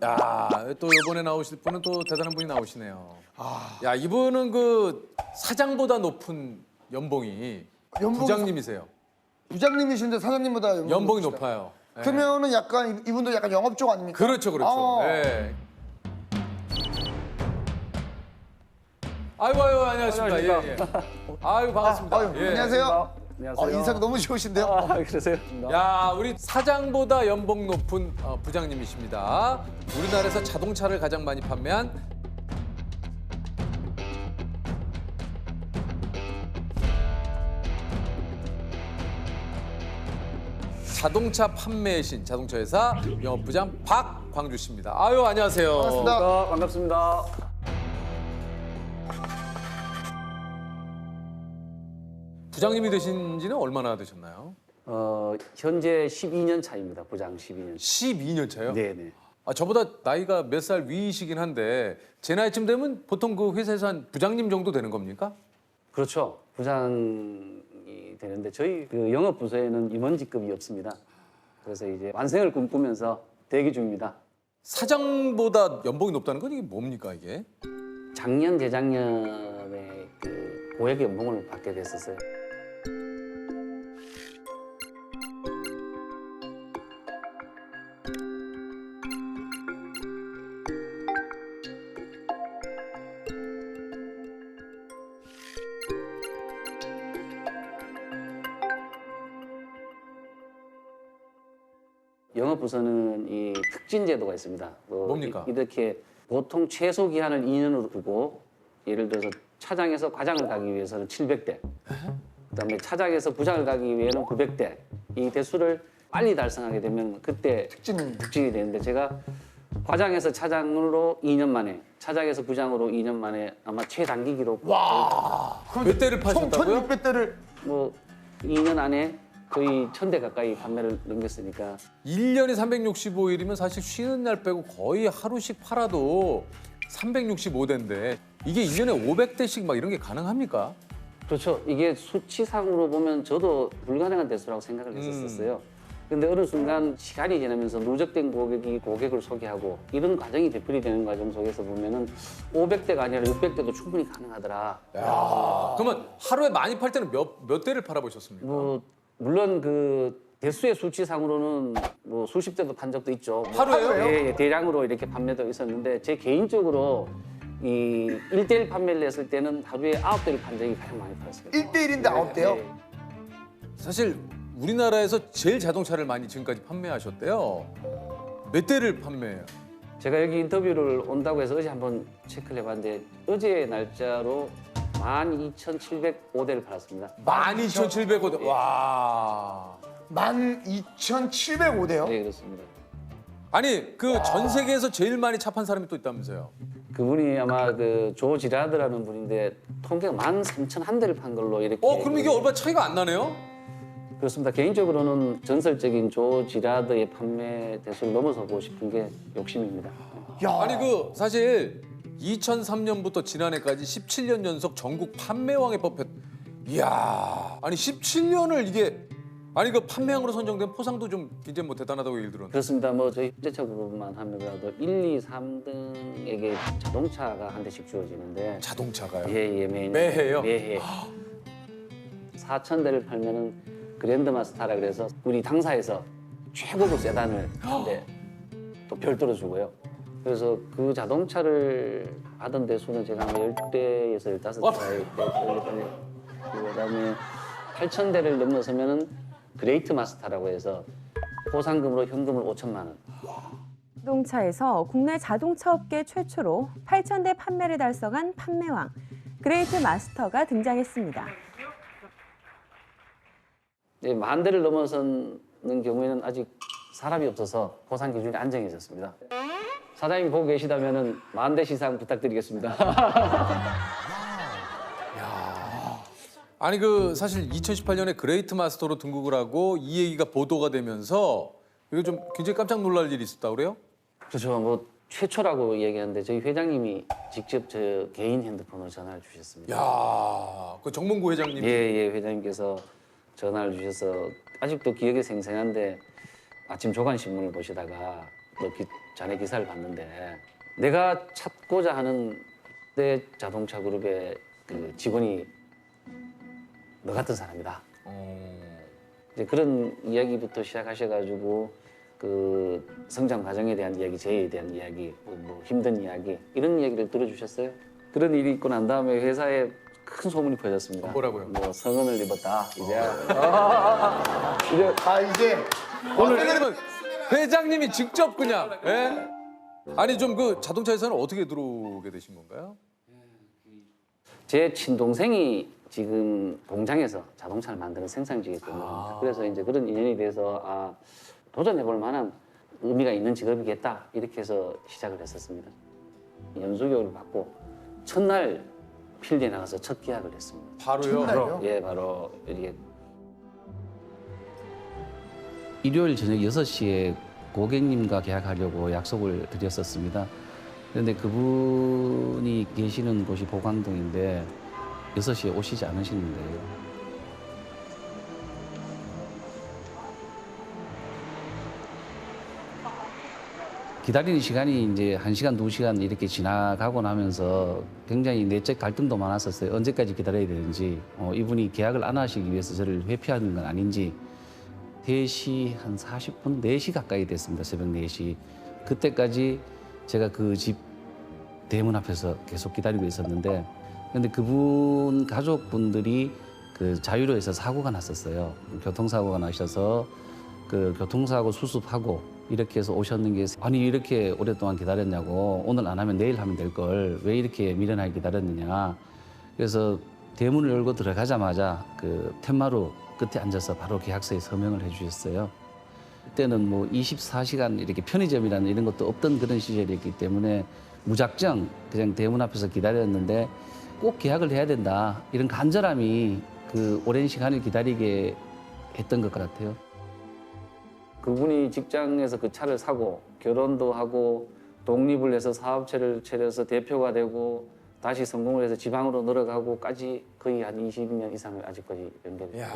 야, 또 이번에 나오실 분은 또 대단한 분이 나오시네요. 야, 이분은 그 사장보다 높은 연봉이 부장님이세요. 부장님이신데 사장님보다 연봉이 높으시다. 높아요. 예. 그러면은 약간 이분도 약간 영업 쪽 아닙니까? 그렇죠, 그렇죠. 아. 예. 아이고, 안녕하십니까. 예, 예. 아이고, 반갑습니다. 아유, 예. 안녕하세요. 안녕하세요. 인사가 너무 좋으신데요? 그러세요? 야, 우리 사장보다 연봉 높은 부장님이십니다. 우리나라에서 자동차를 가장 많이 판매한 자동차 판매신 자동차 회사 영업부장 박광주 씨입니다. 아유, 안녕하세요. 반갑습니다. 반갑습니다. 부장님이 되신 지는 얼마나 되셨나요? 현재 12년 차입니다. 부장 12년. 12년 차요? 네네. 아, 저보다 나이가 몇 살 위이시긴 한데 제 나이쯤 되면 보통 그 회사에서 한 부장님 정도 되는 겁니까? 그렇죠. 부장이 되는데 저희 그 영업 부서에는 임원직급이 없습니다. 그래서 이제 완생을 꿈꾸면서 대기 중입니다. 사장보다 연봉이 높다는 건 이게 뭡니까 이게? 작년 재작년에 그 고액 연봉을 받게 됐었어요. 영업부서는 이 특진 제도가 있습니다. 뭡니까? 이렇게 보통 최소 기한을 2년으로 두고 예를 들어서 차장에서 과장을 가기 위해서는 700대, 그다음에 차장에서 부장을 가기 위해서는 900대. 이 대수를 빨리 달성하게 되면 그때 특진이 되는데 제가 과장에서 차장으로 2년 만에, 차장에서 부장으로 2년 만에 아마 최단기 기록. 몇 대를 총 파셨다고요? 1600대를 뭐 2년 안에 거의 1000대 가까이 판매를 넘겼으니까 1년에 365일이면 사실 쉬는 날 빼고 거의 하루씩 팔아도 365대인데 이게 1년에 500대씩 막 이런 게 가능합니까? 그렇죠. 이게 수치상으로 보면 저도 불가능한 대수라고 생각을 했었어요. 근데 어느 순간 시간이 지나면서 누적된 고객이 고객을 소개하고 이런 과정이 되풀이되는 과정 속에서 보면은 500대가 아니라 600대도 충분히 가능하더라. 그러면 하루에 많이 팔 때는 몇 대를 팔아보셨습니까? 뭐 물론 그 대수의 수치상으로는 뭐 수십 대도 판 적도 있죠. 뭐 하루에요? 예, 예, 대량으로 이렇게 판매도 있었는데 제 개인적으로 이 1대1 판매를 했을 때는 하루에 9대를 판 적이 가장 많이 팔았어요. 1대1인데 9대요? 예. 사실 우리나라에서 제일 자동차를 많이 지금까지 판매하셨대요. 몇 대를 판매해요? 제가 여기 인터뷰를 온다고 해서 어제 한번 체크를 해봤는데 어제 날짜로 12,705대를 팔았습니다. 12,700대. 와. 12,705대요? 네, 그렇습니다. 아니 그 전 세계에서 제일 많이 차 판 사람이 또 있다면서요? 그분이 아마 그 조 지라드라는 분인데 통계가 13,001대를 판 걸로 이렇게. 그럼 이게 얼마 차이가 안 나네요? 그렇습니다. 개인적으로는 전설적인 조 지라드의 판매 대수를 넘어서고 싶은 게 욕심입니다. 야, 아니 그 사실 2003년부터 지난해까지 17년 연속 전국 판매왕에 뽑혔. 이야, 아니 17년을 이게 아니 그 판매왕으로 선정된 포상도 좀 굉장히 뭐 대단하다고 얘기 들었는데. 그렇습니다. 뭐 저희 현대차 그룹만 하더라도 1, 2, 3등에게 자동차가 한 대씩 주어지는데 자동차가요? 예, 매년. 매해요? 매해. 4,000대를 팔면은 그랜드마스터라 그래서 우리 당사에서 최고급 세단을 한대 또 별도로 주고요. 그래서 그 자동차를 받은 대수는 제가 아마 10대에서 15대 그다음에 8,000대를 넘어서면은 그레이트 마스터라고 해서 보상금으로 현금을 5천만 원. 자동차에서 국내 자동차 업계 최초로 8,000대 판매를 달성한 판매왕 그레이트 마스터가 등장했습니다. 이제 10,000대를 넘어서는 경우에는 아직 사람이 없어서 보상 기준이 안 정해졌습니다. 사장님 보고 계시다면은 10,000대 시상 부탁드리겠습니다. 아니 그 사실 2018년에 그레이트 마스터로 등극을 하고 이 얘기가 보도가 되면서 이거 좀 굉장히 깜짝 놀랄 일이 있었다 그래요? 그렇죠. 뭐 최초라고 얘기하는데 저희 회장님이 직접 저 개인 핸드폰으로 전화를 주셨습니다. 야, 그 정몽구 회장님. 예, 회장님께서 전화를 주셔서 아직도 기억이 생생한데 아침 조간신문을 보시다가 뭐 전에 기사를 봤는데 내가 찾고자 하는 내 자동차 그룹의 그 직원이 너 같은 사람이다. 이제 그런 이야기부터 시작하셔가지고 그 성장 과정에 대한 이야기, 재해에 대한 이야기, 뭐 힘든 이야기 이런 이야기를 들어주셨어요. 그런 일이 있고 난 다음에 회사에 큰 소문이 퍼졌습니다. 뭐라고요? 뭐 성은을 입었다. 이제 이제 이제 오늘 회장님이 직접 그냥. 예? 아니 좀 그 자동차 회사는 어떻게 들어오게 되신 건가요? 제 친동생이 지금 공장에서 자동차를 만드는 생산직이 있거든요. 그래서 이제 그런 인연이 돼서 도전해볼 만한 의미가 있는 직업이겠다 이렇게 해서 시작을 했었습니다. 연수교육을 받고 첫날 필드에 나가서 첫 계약을 했습니다. 첫날요? 예, 바로 이렇게 일요일 저녁 6시에 고객님과 계약하려고 약속을 드렸었습니다. 그런데 그분이 계시는 곳이 보광동인데 6시에 오시지 않으시는 거예요. 기다리는 시간이 이제 1시간, 2시간 이렇게 지나가고 나면서 굉장히 내적 갈등도 많았었어요. 언제까지 기다려야 되는지, 이분이 계약을 안 하시기 위해서 저를 회피하는 건 아닌지. 3시 한 40분, 4시 가까이 됐습니다. 새벽 4시. 그때까지 제가 그 집 대문 앞에서 계속 기다리고 있었는데, 근데 그분 가족분들이 그 자유로에서 사고가 났었어요. 교통사고가 나셔서 그 교통사고 수습하고 이렇게 해서 오셨는 게, 아니 이렇게 오랫동안 기다렸냐고, 오늘 안 하면 내일 하면 될 걸 왜 이렇게 미련하게 기다렸느냐. 그래서 대문을 열고 들어가자마자 그 텐마루 끝에 앉아서 바로 계약서에 서명을 해주셨어요. 그때는 뭐 24시간 이렇게 편의점이라는 이런 것도 없던 그런 시절이었기 때문에 무작정 그냥 대문 앞에서 기다렸는데 꼭 계약을 해야 된다, 이런 간절함이 그 오랜 시간을 기다리게 했던 것 같아요. 그분이 직장에서 그 차를 사고 결혼도 하고 독립을 해서 사업체를 차려서 대표가 되고 다시 성공을 해서 지방으로 늘어가고까지 거의 한 20년 이상을 아직까지 연결해요.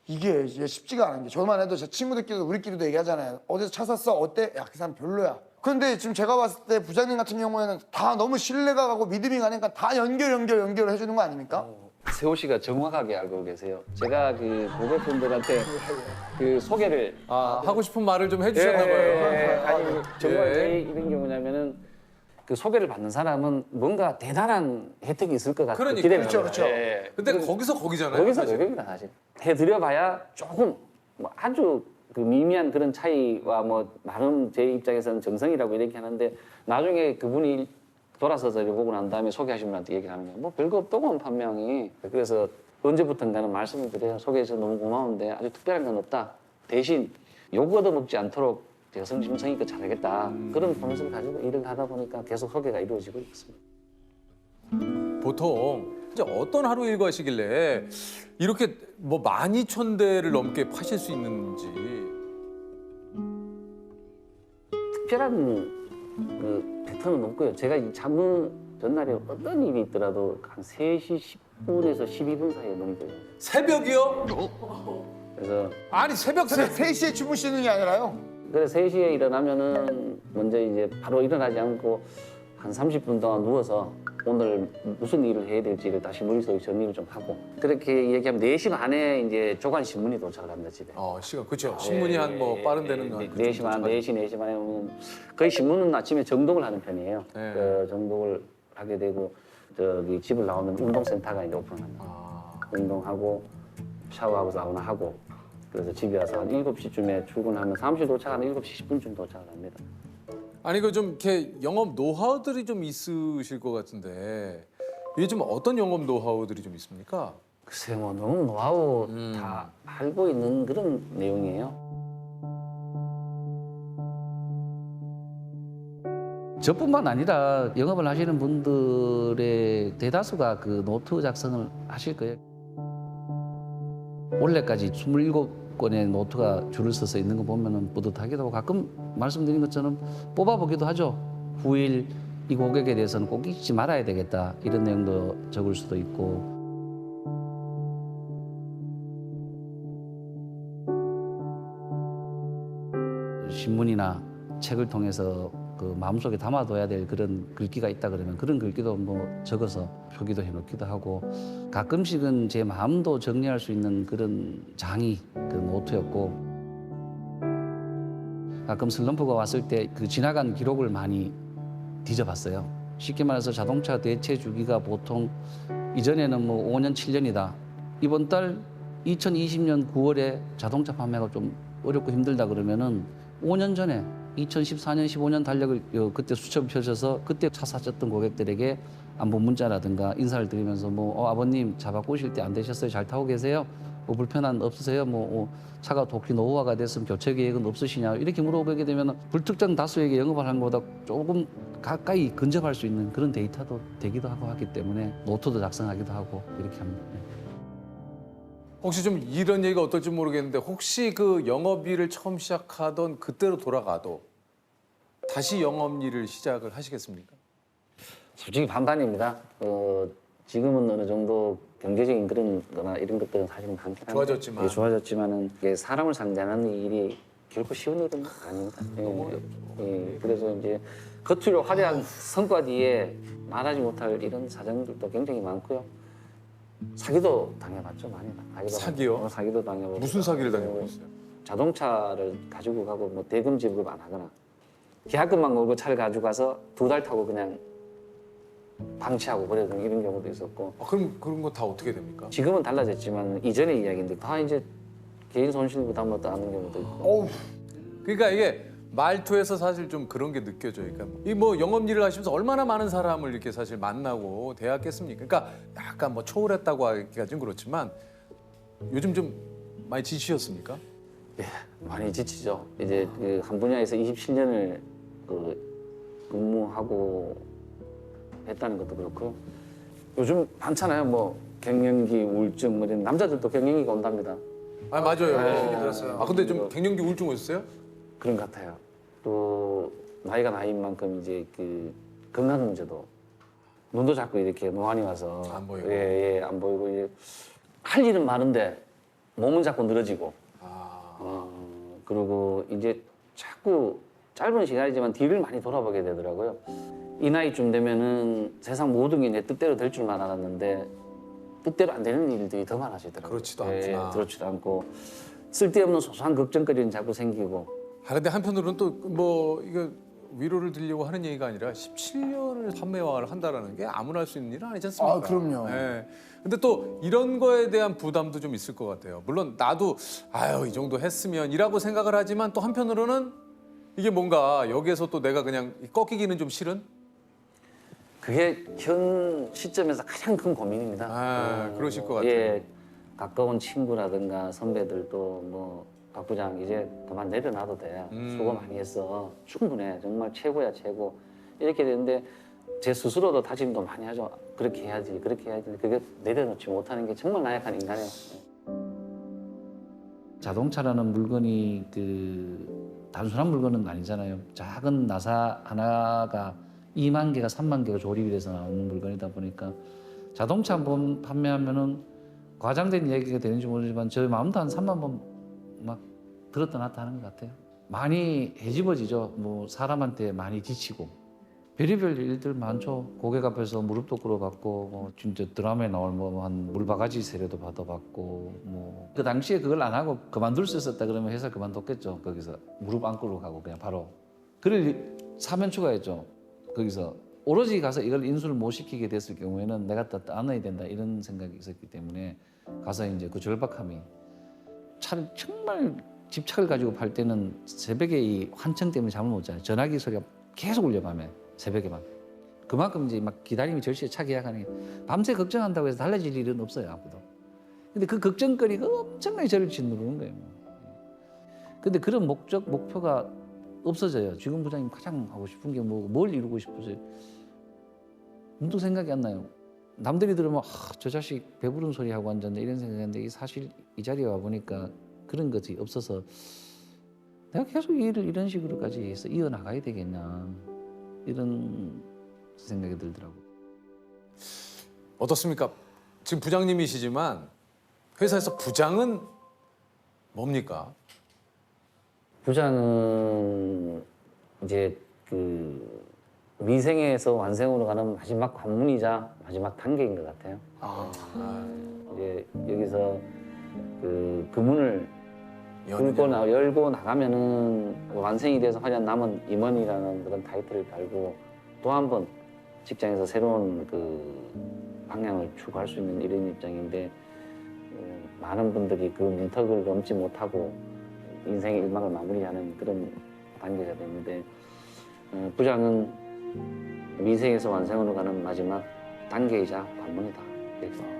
이게 이제 쉽지가 않은 게, 저만 해도 제 친구들끼리도 우리끼리도 얘기하잖아요. 어디서 차 샀어? 어때? 야, 그 사람 별로야. 그런데 지금 제가 봤을 때 부장님 같은 경우에는 다 너무 신뢰가 가고 믿음이 가니까 다 연결을 해주는 거 아닙니까? 세호 씨가 정확하게 알고 계세요. 제가 그 고객분들한테 그 소개를 하고 싶은 말을 좀 해주셨나 봐요. 아니 정말 예. 왜 이런 경우냐면은 그 소개를 받는 사람은 뭔가 대단한 혜택이 있을 것 같은 그러니까. 기대를 그렇죠, 합니다. 그렇죠. 예. 근데 거기서 거기잖아요. 거기서 사실. 저깁니다 사실. 해드려봐야 조금 뭐 아주 그 미미한 그런 차이와 뭐 나름 제 입장에서는 정성이라고 이렇게 하는데, 나중에 그분이 돌아서서 이렇게 보고 난 다음에 소개하신 분한테 얘기를 하는 거예요. 뭐 별거 없더군 판명이. 그래서 언제부턴가는 말씀을 드려요. 소개해서 너무 고마운데 아주 특별한 건 없다. 대신 욕 얻어먹지 않도록 제가 성심성의껏 잘하겠다. 그런 포맷을 가지고 일을 하다 보니까 계속 소개가 이루어지고 있습니다. 보통 이제 어떤 하루 일과시길래 이렇게 뭐 12,000대를 넘게 파실 수 있는지. 특별한 그 패턴은 없고요. 제가 이 잠은 전날에 어떤 일이 있더라도 한 3시 10분에서 12분 사이에 너무 돼요. 새벽이요? 그래서 아니 새벽 근데 3시에 주무시는 게 아니라요? 그래서 3시에 일어나면은 먼저 이제 바로 일어나지 않고 한 30분 동안 누워서 오늘 무슨 일을 해야 될지를 다시 머릿속에 정리를 좀 하고, 그렇게 얘기하면 4시 반에 이제 조간 신문이 도착을 합니다, 집에. 시간 그렇죠. 신문이 한 뭐 빠른 데는 한 4시 반, 4시 반에 오면 거의 신문은 아침에 정독을 하는 편이에요. 네. 그 정독을 하게 되고 저기 집을 나오면 운동센터가 이제 오픈합니다. 운동하고 샤워하고 사우나하고, 그래서 집에 와서 한 7시쯤에 출근하면 사무실 도착하는 7시 10분쯤 도착을 합니다. 아니 그 좀 이렇게 영업 노하우들이 좀 있으실 것 같은데 이게 좀 어떤 영업 노하우들이 좀 있습니까? 글쎄 뭐 너무 노하우 다 알고 있는 그런 내용이에요. 저뿐만 아니라 영업을 하시는 분들의 대다수가 그 노트 작성을 하실 거예요. 올해까지 27건의 노트가 줄을 서서 있는 거 보면은 뿌듯하기도 하고, 가끔 말씀드린 것처럼 뽑아보기도 하죠. 9일 이 고객에 대해서는 꼭 잊지 말아야 되겠다, 이런 내용도 적을 수도 있고. 신문이나 책을 통해서 그 마음속에 담아둬야 될 그런 글귀가 있다 그러면 그런 글귀도 뭐 적어서 표기도 해놓기도 하고 가끔씩은 제 마음도 정리할 수 있는 그런 장이 그 노트였고 가끔 슬럼프가 왔을 때 그 지나간 기록을 많이 뒤져봤어요. 쉽게 말해서 자동차 대체 주기가 보통 이전에는 뭐 5년, 7년이다. 이번 달 2020년 9월에 자동차 판매가 좀 어렵고 힘들다 그러면은 5년 전에 2014년, 15년 달력을 그때 수첩 펴셔서 그때 차 사셨던 고객들에게 안부 문자라든가 인사를 드리면서 뭐 아버님 차 바꾸실 때 안 되셨어요? 잘 타고 계세요? 뭐 불편한 없으세요? 뭐 차가 도끼 노후화가 됐으면 교체 계획은 없으시냐? 이렇게 물어보게 되면 불특정 다수에게 영업을 하는 것보다 조금 가까이 근접할 수 있는 그런 데이터도 되기도 하고 하기 때문에 노트도 작성하기도 하고 이렇게 합니다. 혹시 좀 이런 얘기가 어떨지 모르겠는데 혹시 그 영업일을 처음 시작하던 그때로 돌아가도 다시 영업일을 시작을 하시겠습니까? 솔직히 반반입니다. 지금은 어느 정도 경제적인 그런 거나 이런 것들은 사실은 많긴 한데 좋아졌지만. 예, 좋아졌지만은 이게 사람을 상대하는 일이 결코 쉬운 일은 아닙니다. 그래서 이제 겉으로 화려한 성과 뒤에 말하지 못할 이런 사정들도 굉장히 많고요. 사기도 당해봤죠, 많이. 사기요? 사기도 당해보고. 무슨 사기를 당해보셨어요? 자동차를 가지고 가고 뭐 대금 지불을 안 하거나 계약금만 걸고 차를 가지고 가서 2달 타고 그냥 방치하고 버리는 이런 경우도 있었고. 그럼 그런 거 다 어떻게 됩니까? 지금은 달라졌지만 이전의 이야기인데 다 이제 개인 손실 부담도 하는 경우도 있고. 어우, 그러니까 이게 말투에서 사실 좀 그런 게 느껴져요. 그러니까 이 뭐 영업일을 하시면서 얼마나 많은 사람을 이렇게 사실 만나고 대했겠습니까? 그러니까 약간 뭐 초월했다고 하기가 좀 그렇지만 요즘 좀 많이 지치셨습니까? 예, 많이 지치죠. 이제 그 한 분야에서 27년을 근무하고 했다는 것도 그렇고요. 요즘 많잖아요. 뭐 갱년기, 우울증, 뭐 이런 남자들도 갱년기가 온답니다. 아 맞아요. 얘기 들었어요. 아 근데 좀 갱년기 우울증 오셨어요? 그런 것 같아요. 또 나이가 나이인 만큼 이제 그 건강 문제도 눈도 자꾸 이렇게 노안이 와서 안 보이고. 예, 안 보이고 이제 할 일은 많은데 몸은 자꾸 늘어지고 그리고 이제 자꾸 짧은 시간이지만 뒤를 많이 돌아보게 되더라고요. 이 나이쯤 되면은 세상 모든 게 내 뜻대로 될 줄만 알았는데 뜻대로 안 되는 일들이 더 많아지더라고요. 그렇지도 않구나. 그렇지도 않고 쓸데없는 소소한 걱정거리는 자꾸 생기고. 아 근데 한편으로는 또 뭐 이거 위로를 드리려고 하는 얘기가 아니라 17년을 판매왕을 한다라는 게 아무나 할 수 있는 일은 아니지 않습니까? 아, 그럼요. 예. 근데 또 이런 거에 대한 부담도 좀 있을 것 같아요. 물론 나도 아유 이 정도 했으면이라고 생각을 하지만 또 한편으로는 이게 뭔가 여기에서 또 내가 그냥 꺾이기는 좀 싫은? 그게 현 시점에서 가장 큰 고민입니다. 아, 그러실 것 같아요. 예, 가까운 친구라든가 선배들도 뭐 박 부장 이제 그만 내려놔도 돼. 수고 많이 했어. 충분해. 정말 최고야 최고. 이렇게 되는데 제 스스로도 다짐도 많이 하죠. 그렇게 해야지, 그렇게 해야지. 그게 내려놓지 못하는 게 정말 나약한 인간이에요. 자동차라는 물건이 그 단순한 물건은 아니잖아요. 작은 나사 하나가 2만 개가 3만 개가 조립이 돼서 나오는 물건이다 보니까 자동차 한 번 판매하면은 과장된 얘기가 되는지 모르지만 저희 마음도 한 3만 번 막 들었다 놨다 하는 것 같아요. 많이 헤집어지죠. 뭐 사람한테 많이 지치고 별의별 일들 많죠. 고객 앞에서 무릎도 꿇어받고 뭐 진짜 드라마에 나올 뭐 한 물바가지 세례도 받아봤고 뭐 그 당시에 그걸 안 하고 그만둘 수 있었다 그러면 회사 그만뒀겠죠. 거기서 무릎 안 꿇고 가고 그냥 바로 그럴 사면 추가했죠. 거기서 오로지 가서 이걸 인수를 못 시키게 됐을 경우에는 내가 다 안아야 된다 이런 생각이 있었기 때문에 가서 이제 그 절박함이 차를 정말 집착을 가지고 팔 때는 새벽에 이 환청 때문에 잠을 못 자요. 전화기 소리가 계속 울려 밤에 새벽에만. 그만큼 이제 막 기다림이 절실해 차 계약하는 게 밤새 걱정한다고 해서 달라질 일은 없어요 아무도. 근데 그 걱정거리가 엄청나게 저를 짓누르는 거예요. 근데 그런 목표가 없어져요. 지금 부장님 가장 하고 싶은 게 뭘 이루고 싶으세요? 문득 생각이 안 나요. 남들이 들으면 저 자식 배부른 소리 하고 앉았네 이런 생각했는데 사실 이 자리에 와 보니까 그런 것이 없어서 내가 계속 이 일을 이런 식으로까지 해서 이어나가야 되겠나 이런 생각이 들더라고요. 어떻습니까? 지금 부장님이시지만 회사에서 부장은 뭡니까? 부장은 이제 그 미생에서 완생으로 가는 마지막 관문이자 마지막 단계인 것 같아요. 이제 여기서 그 문을 열고 나가면은 완성이 돼서 화려한 남은 임원이라는 그런 타이틀을 달고 또 한 번 직장에서 새로운 그 방향을 추구할 수 있는 이런 입장인데 많은 분들이 그 문턱을 넘지 못하고 인생의 일막을 마무리하는 그런 단계가 되는데 부장은 미생에서 완성으로 가는 마지막 단계이자 관문이다 이렇게 생각합니다.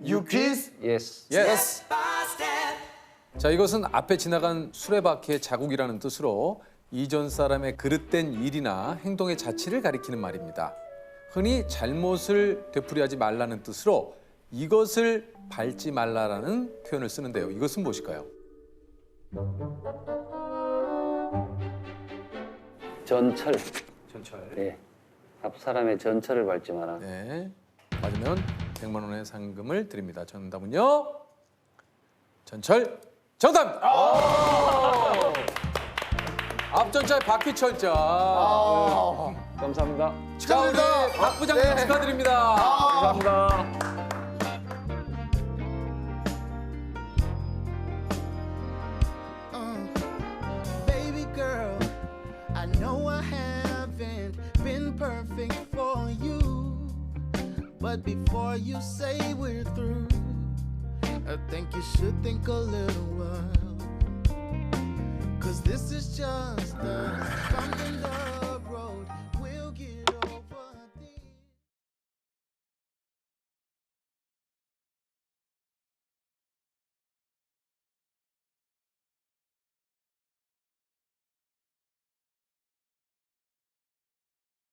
You kiss? 예스. 예스. 자, 이것은 앞에 지나간 수레바퀴의 자국이라는 뜻으로 이전 사람의 그릇된 일이나 행동의 자취를 가리키는 말입니다. 흔히 잘못을 되풀이하지 말라는 뜻으로 이것을 밟지 말라라는 표현을 쓰는데요. 이것은 무엇일까요? 전철. 전철. 네. 앞 사람의 전철을 밟지 마라. 네. 맞으면 100만 원의 상금을 드립니다. 정답은요. 전철 정답입니다. 앞전차의 바퀴철자. 감사합니다. 자, 우리 박 부장님 네. 축하드립니다. 감사합니다. Baby girl, I know I haven't been perfect for you, but before you say we're through, I think you should think a little while, 'cause this is just the something that